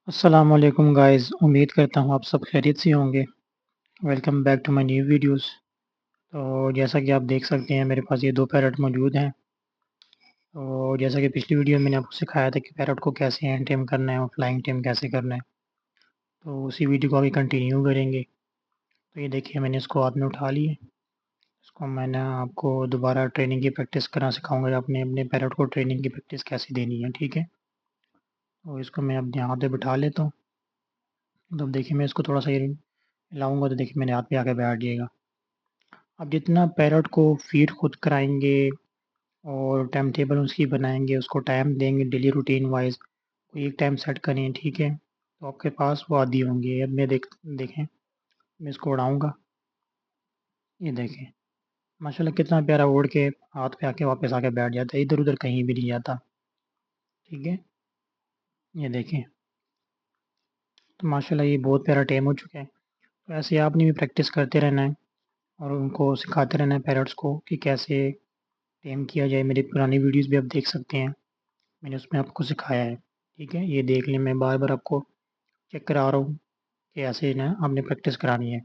السلام علیکم گائز، امید کرتا ہوں آپ سب خیریت سے ہوں گے۔ Welcome back to my new videos. تو جیسا کہ آپ دیکھ سکتے ہیں میرے پاس یہ دو پیرٹ موجود ہیں۔ تو جیسا کہ پچھلی ویڈیو میں نے آپ کو سکھایا تھا کہ پیرٹ کو کیسے ہینڈ ٹیم کرنا ہے اور فلائنگ ٹیم کیسے کرنا ہے، تو اسی ویڈیو کو آگے کنٹینیو کریں گے۔ تو یہ دیکھیے میں نے اس کو ہاتھ میں اٹھا لیے، اس کو میں نے آپ کو دوبارہ ٹریننگ کی پریکٹس کرنا سکھاؤں گا، اپنے پیرٹ کو ٹریننگ کی پریکٹس کیسے دینی ہے، ٹھیک ہے۔ تو اس کو میں اپنے ہاتھ پہ بٹھا لیتا ہوں۔ تو اب دیکھیے میں اس کو تھوڑا سا لاؤں گا تو دیکھیے میرے ہاتھ پہ آ کے بیٹھ جائے گا۔ اب جتنا پیرٹ کو فیڈ خود کرائیں گے اور ٹائم ٹیبل اس کی بنائیں گے، اس کو ٹائم دیں گے ڈیلی روٹین وائز، کوئی ایک ٹائم سیٹ کریں، ٹھیک ہے، تو آپ کے پاس وہ عادی ہوں گے۔ اب میں دیکھیں میں اس کو اڑاؤں گا، یہ دیکھیں ماشاء اللہ کتنا پیارا اڑ کے ہاتھ پہ آ کے واپس آ کے بیٹھ جاتا ہے، ادھر ادھر کہیں بھی نہیں جاتا، ٹھیک ہے، یہ دیکھیں۔ تو ماشاء اللہ یہ بہت پیارا ٹائم ہو چکا ہے۔ تو ایسے آپ نے بھی پریکٹس کرتے رہنا ہے اور ان کو سکھاتے رہنا ہے پیرٹس کو کہ کیسے ٹیم کیا جائے۔ میری پرانی ویڈیوز بھی آپ دیکھ سکتے ہیں، میں نے اس میں آپ کو سکھایا ہے، ٹھیک ہے، یہ دیکھ لیں۔ میں بار بار آپ کو چیک کرا رہا ہوں کہ ایسے نا آپ نے پریکٹس کرانی ہے۔